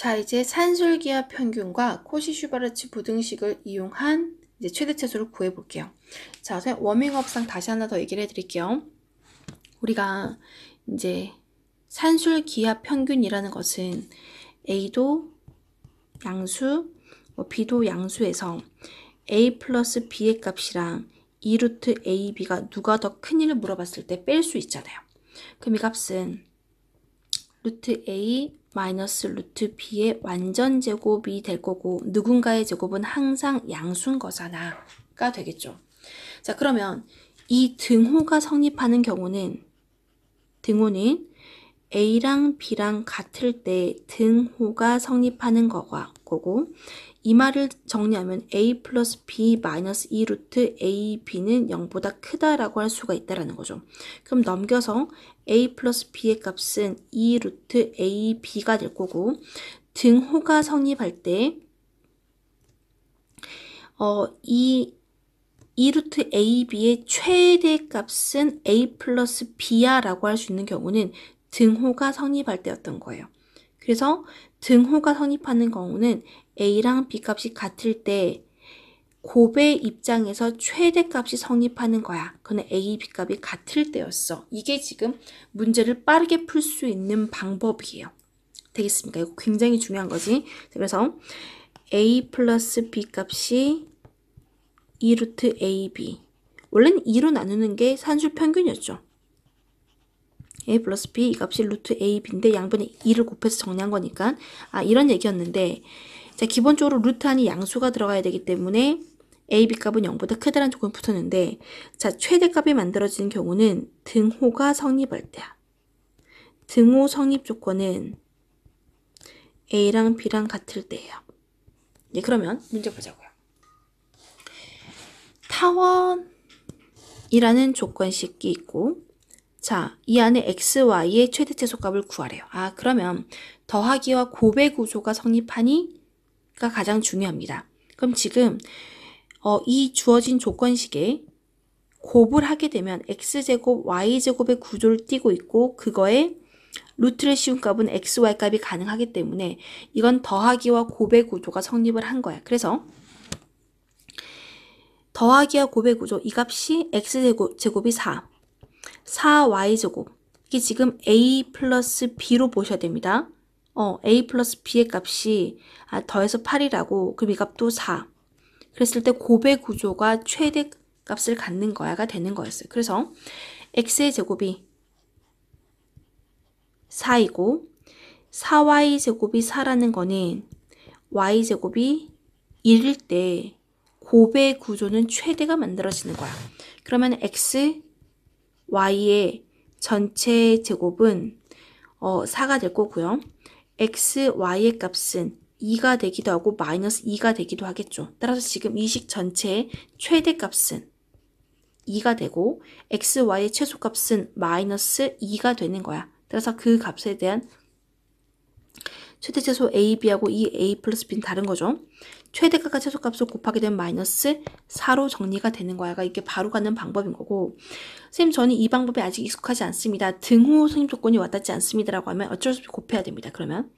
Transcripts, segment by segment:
자, 이제 산술기압 평균과 코시-슈바르츠 부등식을 이용한 이제 최대차수를 구해볼게요. 자, 우선 워밍업상 다시 하나 더 얘기를 해드릴게요. 우리가 이제 산술기압 평균이라는 것은 A도 양수, B도 양수에서 A 플러스 B의 값이랑 2루트 AB가 누가 더 큰지를 물어봤을 때 뺄 수 있잖아요. 그럼 이 값은 루트 A 마이너스 루트 B의 완전 제곱이 될 거고 누군가의 제곱은 항상 양수인 거잖아가 되겠죠. 자, 그러면 이 등호가 성립하는 경우는 등호는 A랑 B랑 같을 때 등호가 성립하는 거고 이 말을 정리하면 A 플러스 B 마이너스 2 루트 AB는 0보다 크다라고 할 수가 있다라는 거죠. 그럼 넘겨서 A 플러스 B의 값은 2 루트 AB가 될 거고 등호가 성립할 때 이 2루트 AB의 최대값은 A 플러스 B야 라고 할 수 있는 경우는 등호가 성립할 때였던 거예요. 그래서 등호가 성립하는 경우는 A랑 B 값이 같을 때 곱의 입장에서 최대값이 성립하는 거야. 그건 A, B 값이 같을 때였어. 이게 지금 문제를 빠르게 풀 수 있는 방법이에요. 되겠습니까? 이거 굉장히 중요한 거지. 그래서 A 플러스 B 값이 2루트 AB. 원래는 2로 나누는 게 산술 평균이었죠. A 플러스 B 이 값이 루트 AB인데 양변에 2를 곱해서 정리한 거니까 이런 얘기였는데 자, 기본적으로 루트 안에 양수가 들어가야 되기 때문에 AB 값은 0보다 크다라는 조건이 붙었는데 자, 최대값이 만들어지는 경우는 등호가 성립할 때야. 등호 성립 조건은 A랑 B랑 같을 때예요. 네, 그러면 문제 보자고요. 타원이라는 조건식이 있고 자, 이 안에 x, y의 최대최소값을 구하래요. 그러면 더하기와 곱의 구조가 성립하니가 가장 중요합니다. 그럼 지금 이 주어진 조건식에 곱을 하게 되면 x제곱, y제곱의 구조를 띠고 있고 그거에 루트를 씌운 값은 x, y 값이 가능하기 때문에 이건 더하기와 곱의 구조가 성립을 한 거야. 그래서 더하기와 곱의 구조, 이 값이 x제곱이 4y제곱. 이게 지금 a 플러스 b로 보셔야 됩니다. a 플러스 b의 값이 더해서 8이라고 그럼 이 값도 4. 그랬을 때 곱의 구조가 최대 값을 갖는 거야가 되는 거였어요. 그래서 x의 제곱이 4이고 4y제곱이 4라는 거는 y제곱이 1일 때 곱의 구조는 최대가 만들어지는 거야. 그러면 x, y의 전체 제곱은 4가 될 거고요. x, y의 값은 2가 되기도 하고 마이너스 2가 되기도 하겠죠. 따라서 지금 이 식 전체의 최대값은 2가 되고 x, y의 최소값은 마이너스 2가 되는 거야. 따라서 그 값에 대한 최대최소 a, b하고 이 a 플러스 b는 다른 거죠. 최대값과 최소값을 곱하게 되면 마이너스 4로 정리가 되는 거야가 이게 바로 가는 방법인 거고 선생님 저는 이 방법이 아직 익숙하지 않습니다. 등호 성립 조건이 와닿지 않습니다 라고 하면 어쩔 수 없이 곱해야 됩니다. 그러면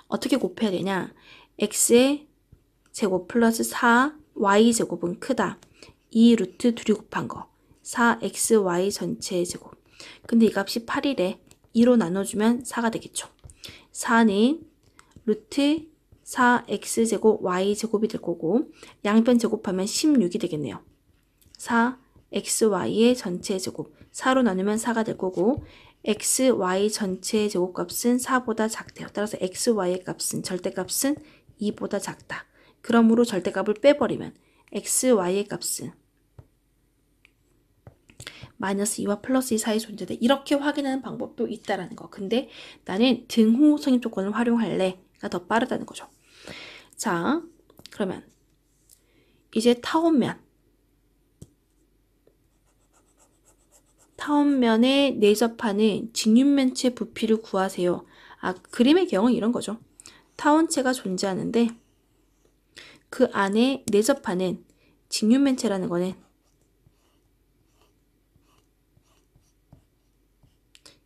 어떻게 곱해야 되냐 x의 제곱 플러스 4y제곱은 크다 2 루트 둘이 곱한 거 4xy 전체의 제곱 근데 이 값이 8이래 2로 나눠주면 4가 되겠죠. 4는 루트 4x제곱 y제곱이 될 거고 양변 제곱하면 16이 되겠네요. 4xy의 전체 제곱 4로 나누면 4가 될 거고 xy 전체 제곱값은 4보다 작대요. 따라서 xy의 값은 절대값은 2보다 작다. 그러므로 절대값을 빼버리면 xy의 값은 마이너스 2와 플러스 2 사이 존재돼. 이렇게 확인하는 방법도 있다라는 거. 근데 나는 등호 성립 조건을 활용할래가 더 빠르다는 거죠. 자, 그러면 이제 타원면에 내접하는 직육면체 부피를 구하세요. 그림의 경우는 이런 거죠. 타원체가 존재하는데 그 안에 내접하는 직육면체라는 거는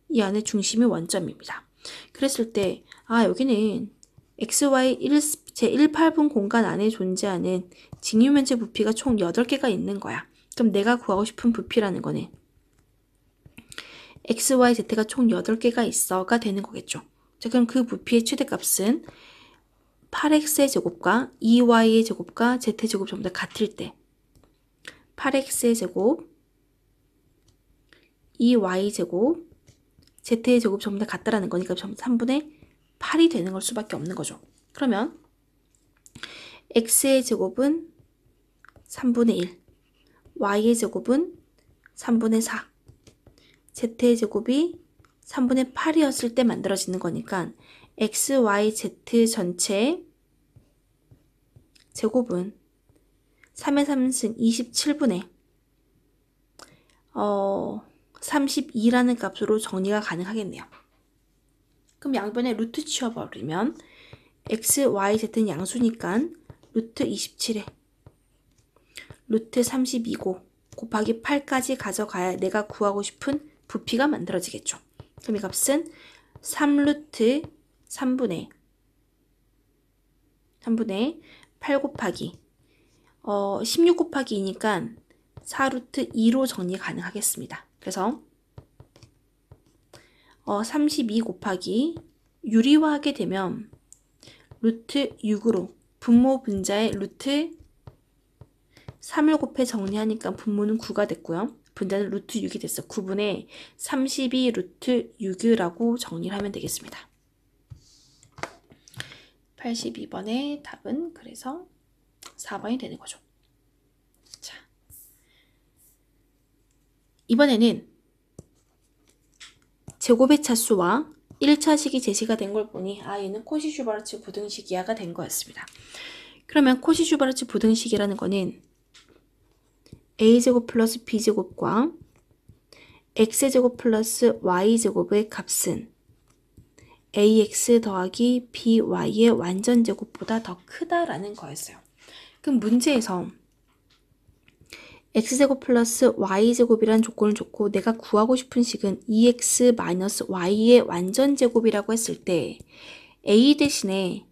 이 안에 중심이 원점입니다. 그랬을 때 여기는 XY 제1/8분 공간 안에 존재하는 직류면체 부피가 총 8개가 있는 거야. 그럼 내가 구하고 싶은 부피라는 거는 XY, Z가 총 8개가 있어가 되는 거겠죠. 자, 그럼 그 부피의 최대값은 8x의 제곱과 2y의 제곱과 z제곱 전부 다 같을 때 8x의 제곱, 2y 제곱, z의 제곱 전부 다 같다라는 거니까 3분의 8이 되는 걸 수밖에 없는 거죠. 그러면 x의 제곱은 3분의 1, y의 제곱은 3분의 4, z의 제곱이 3분의 8이었을 때 만들어지는 거니까 x, y, z 전체의 제곱은 3의 3승 27분의 32라는 값으로 정리가 가능하겠네요. 그럼 양변에 루트 치워버리면 x, y, z는 양수니까 루트 27에 루트 32고 곱하기 8까지 가져가야 내가 구하고 싶은 부피가 만들어지겠죠. 그럼 이 값은 3루트 3분의 8 곱하기 16 곱하기 2니까 4루트 2로 정리 가능하겠습니다. 그래서 32 곱하기 유리화하게 되면 루트 6으로 분모 분자의 루트 3을 곱해 정리하니까 분모는 9가 됐고요. 분자는 루트 6이 됐어. 9분의 32 루트 6이라고 정리를 하면 되겠습니다. 82번의 답은 그래서 4번이 되는 거죠. 자, 이번에는 제곱의 차수와 1차식이 제시가 된 걸 보니 얘는 코시-슈바르츠 부등식이야가 된 거였습니다. 그러면 코시-슈바르츠 부등식이라는 거는 a제곱 플러스 b제곱과 x제곱 플러스 y제곱의 값은 ax 더하기 by의 완전제곱보다 더 크다라는 거였어요. 그럼 문제에서 x제곱 플러스 y제곱이라는 조건을 줬고 내가 구하고 싶은 식은 2x 마이너스 y의 완전제곱이라고 했을 때 a 대신에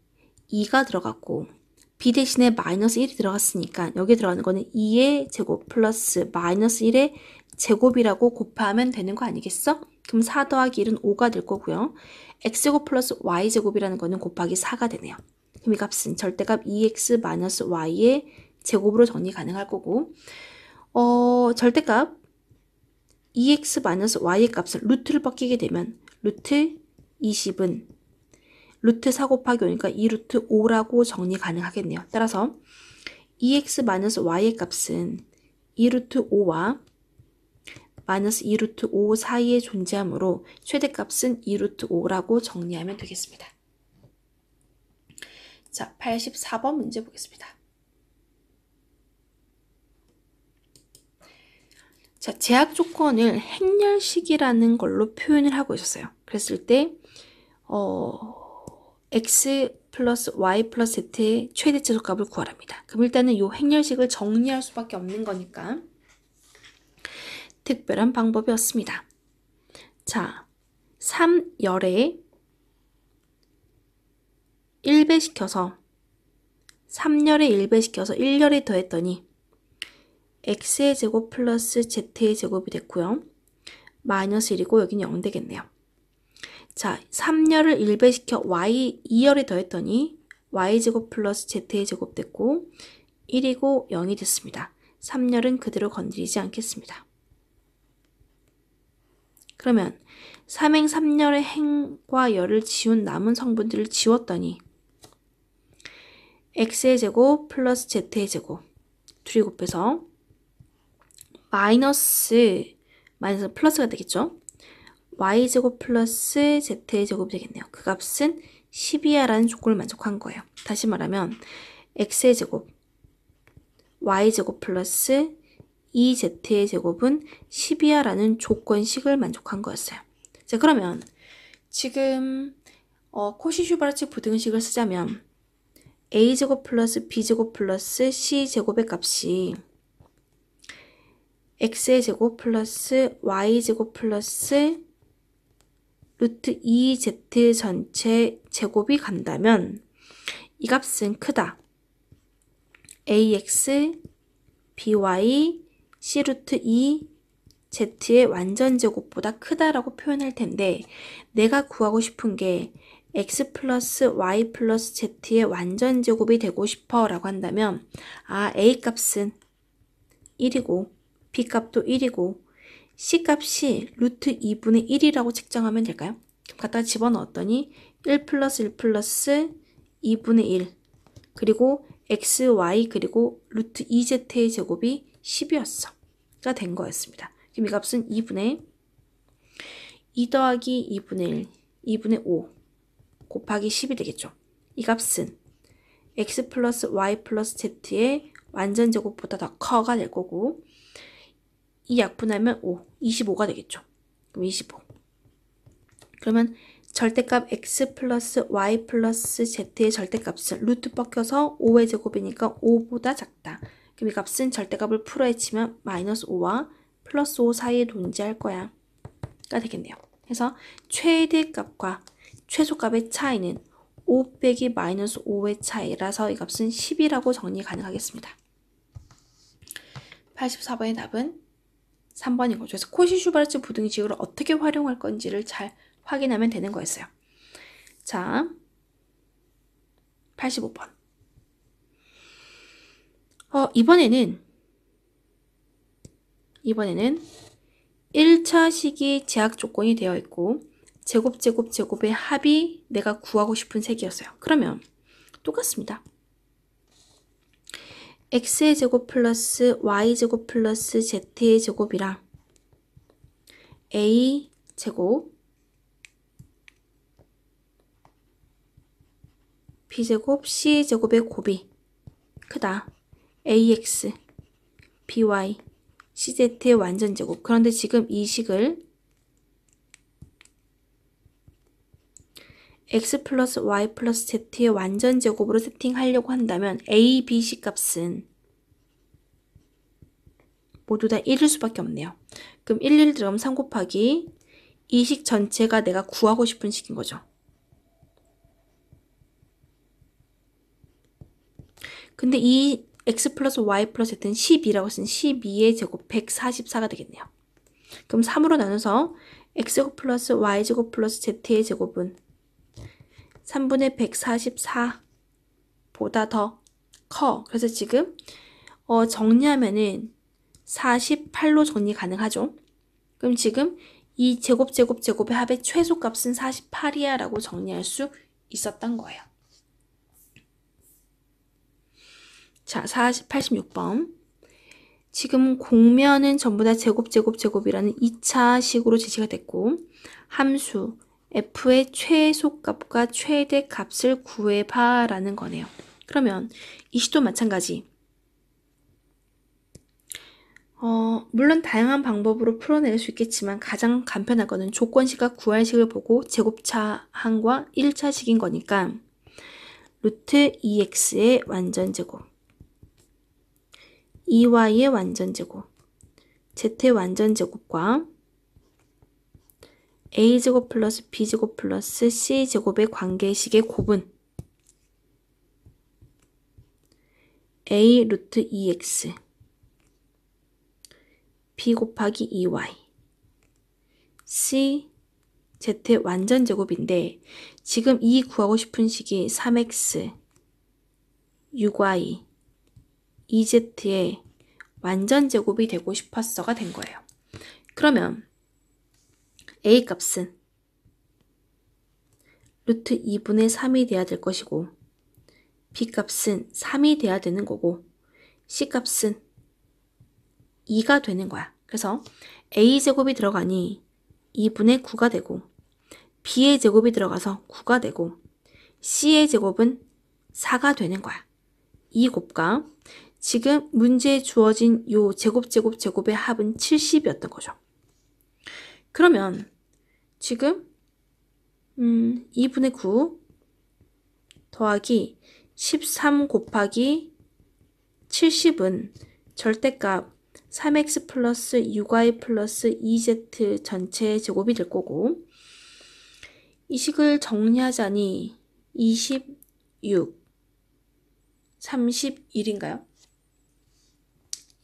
2가 들어갔고 b 대신에 마이너스 1이 들어갔으니까 여기 들어가는 거는 2의 제곱 플러스 마이너스 1의 제곱이라고 곱하면 되는 거 아니겠어? 그럼 4 더하기 1은 5가 될 거고요. x제곱 플러스 y제곱이라는 거는 곱하기 4가 되네요. 그럼 이 값은 절대값 2x 마이너스 y의 제곱으로 정리 가능할 거고 절대값 2x 마이너스 y의 값을 루트를 벗기게 되면 루트 20은 루트 4 곱하기 5니까 2루트 5라고 정리 가능하겠네요. 따라서 2x 마이너스 y의 값은 2루트 5와 마이너스 2루트 5 사이에 존재하므로 최대값은 2루트 5라고 정리하면 되겠습니다. 자, 84번 문제 보겠습니다. 자, 제약 조건을 행렬식이라는 걸로 표현을 하고 있었어요. 그랬을 때 x 플러스 y 플러스 z의 최대 최소값을 구하랍니다. 그럼 일단은 이 행렬식을 정리할 수밖에 없는 거니까 특별한 방법이었습니다. 자, 3열에 1배시켜서 3열에 1배시켜서 1열에 더했더니 x의 제곱 플러스 z의 제곱이 됐고요. 마이너스 1이고 여기는 0 되겠네요. 자, 3열을 1배시켜 y 2열에 더했더니 y제곱 플러스 z의 제곱 됐고 1이고 0이 됐습니다. 3열은 그대로 건드리지 않겠습니다. 그러면 3행 3열의 행과 열을 지운 남은 성분들을 지웠더니 x의 제곱 플러스 z의 제곱 둘이 곱해서 마이너스 플러스가 되겠죠. y제곱 플러스 z의 제곱이 되겠네요. 그 값은 10이야 라는 조건을 만족한 거예요. 다시 말하면 x의 제곱 y제곱 플러스 2z의 제곱은 10이야 라는 조건식을 만족한 거였어요. 자, 그러면 지금 코시-슈바르츠 부등식을 쓰자면 a제곱 플러스 b제곱 플러스 c제곱의 값이 x의 제곱 플러스 y제곱 플러스 루트 2z 전체 제곱이 간다면 이 값은 크다. ax, by, c 루트 2, z의 완전제곱보다 크다라고 표현할 텐데 내가 구하고 싶은 게 x 플러스 y 플러스 z의 완전제곱이 되고 싶어 라고 한다면 a 값은 1이고 b 값도 1이고 c 값이 루트 2분의 1이라고 측정하면 될까요? 그럼 갖다가 집어넣었더니 1 플러스 1 플러스 2분의 1 그리고 x, y 그리고 루트 2z의 제곱이 10이었어. 가 된 거였습니다. 그럼 이 값은 2 더하기 2분의 1, 2분의 5 곱하기 10이 되겠죠. 이 값은 x 플러스 y 플러스 z의 완전제곱보다 더 커가 될 거고 이 약분하면 5, 25가 되겠죠. 그럼 25. 그러면 절대값 x 플러스 y 플러스 z의 절대값은 루트 벗겨서 5의 제곱이니까 5보다 작다. 그럼 이 값은 절대값을 풀어헤치면 마이너스 5와 플러스 5 사이에 존재할 거야. 가 되겠네요. 그래서 최대값과 최소값의 차이는 5 빼기 마이너스 5의 차이라서 이 값은 10이라고 정리 가능하겠습니다. 84번의 답은 3번인 거죠. 그래서 코시-슈바르츠 부등식을 어떻게 활용할 건지를 잘 확인하면 되는 거였어요. 자, 85번. 이번에는 1차 식이 제약 조건이 되어 있고 제곱의 합이 내가 구하고 싶은 색이었어요. 그러면 똑같습니다. x의 제곱 플러스 y 제곱 플러스 z의 제곱이랑 a 제곱 b제곱 c제곱의 곱이 크다. ax, by, cz의 완전제곱. 그런데 지금 이 식을 x 플러스 y 플러스 z의 완전제곱으로 세팅하려고 한다면 a, b, c 값은 모두 다 1일 수밖에 없네요. 그럼 1 들어가면 3 곱하기 이 식 전체가 내가 구하고 싶은 식인 거죠. 근데 이 x 플러스 y 플러스 z는 12라고 했으니 12의 제곱 144가 되겠네요. 그럼 3으로 나눠서 x제곱 플러스 y제곱 플러스 z의 제곱은 3분의 144보다 더 커. 그래서 지금 정리하면은 48로 정리 가능하죠. 그럼 지금 이 제곱의 합의 최소값은 48이야 라고 정리할 수 있었던 거예요. 자, 86번. 지금 공면은 전부 다 제곱이라는 2차 식으로 제시가 됐고 함수 f의 최소값과 최대값을 구해봐 라는 거네요. 그러면 이 식도 마찬가지. 물론 다양한 방법으로 풀어낼 수 있겠지만 가장 간편한 거는 조건식과 구할식을 보고 제곱차항과 1차식인 거니까 루트 2x의 완전제곱 2y의 완전제곱 z의 완전제곱과 a제곱 플러스 b제곱 플러스 c제곱의 관계식의 곱은 a 루트 2x b 곱하기 2y c z의 완전제곱인데 지금 이 구하고 싶은 식이 3x 6y 2z의 완전제곱이 되고 싶었어가 된 거예요. 그러면 a 값은 루트 2분의 3이 돼야 될 것이고 b 값은 3이 돼야 되는 거고 c 값은 2가 되는 거야. 그래서 a제곱이 들어가니 2분의 9가 되고 b의 제곱이 들어가서 9가 되고 c의 제곱은 4가 되는 거야. 이 곱과 지금 문제에 주어진 요 제곱의 합은 70이었던 거죠. 그러면 지금 2분의 9 더하기 13 곱하기 70은 절대값 3x 플러스 6y 플러스 2z 전체 제곱이 될 거고 이 식을 정리하자니 26 31인가요?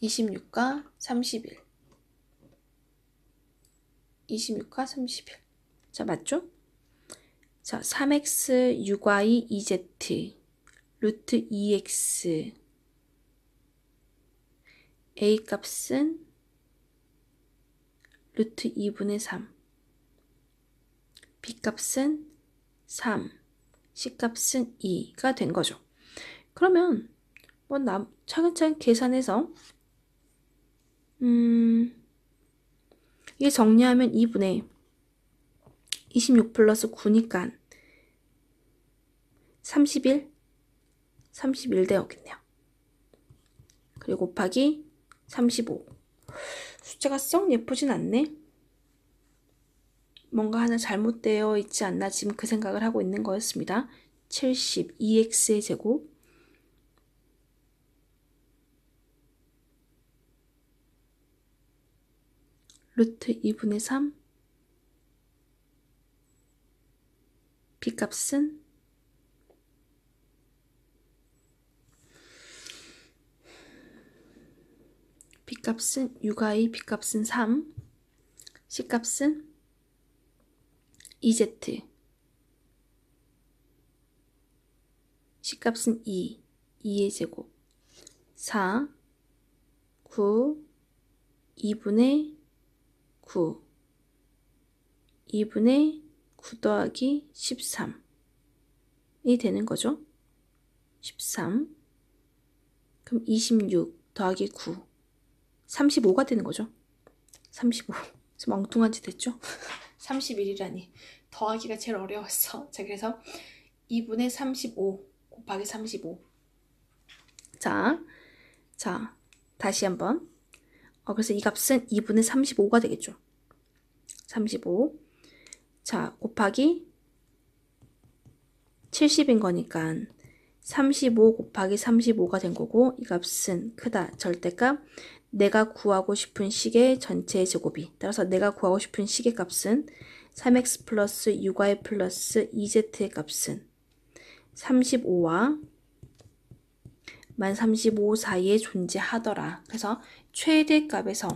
26과 31. 26과 31. 자, 맞죠? 자, 3x 6y 2z 루트 2x a 값은 루트 2분의 3 b 값은 3 c 값은 2가 된 거죠. 그러면 뭐 차근차근 계산해서 이게 정리하면 2분의 26 플러스 9니까 31 되었겠네요. 그리고 곱하기 35. 숫자가 썩 예쁘진 않네. 뭔가 하나 잘못되어 있지 않나 지금 그 생각을 하고 있는 거였습니다. 72x의 제곱 루트 2분의 3 b 값은 B값은 6i, B값은 3, C값은 2z, C값은 2, 2의 제곱, 4, 9, 2분의 9, 2분의 9 더하기 13이 되는 거죠. 13, 그럼 26 더하기 9, 35가 되는 거죠. 35. 좀 엉뚱한 짓 했죠? 31이라니. 더하기가 제일 어려웠어. 자, 그래서 2분의 35 곱하기 35. 자, 다시 한번. 그래서 이 값은 2분의 35가 되겠죠. 35. 자, 곱하기 70인 거니까 35 곱하기 35가 된 거고, 이 값은 크다. 절대값. 내가 구하고 싶은 식의 전체 제곱이. 따라서 내가 구하고 싶은 식의 값은 3x 플러스 6y 플러스 2z의 값은 35와 만 35 사이에 존재하더라. 그래서 최대값에서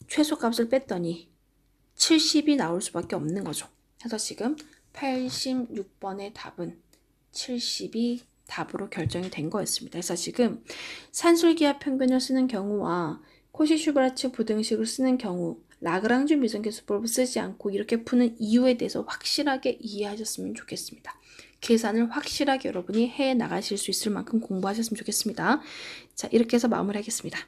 최소값을 뺐더니 70이 나올 수밖에 없는 거죠. 그래서 지금 86번의 답은 70이 답으로 결정이 된 거였습니다. 그래서 지금 산술기하 평균을 쓰는 경우와 코시-슈바르츠 부등식을 쓰는 경우 라그랑쥬 미정계수법을 쓰지 않고 이렇게 푸는 이유에 대해서 확실하게 이해하셨으면 좋겠습니다. 계산을 확실하게 여러분이 해 나가실 수 있을 만큼 공부하셨으면 좋겠습니다. 자, 이렇게 해서 마무리하겠습니다.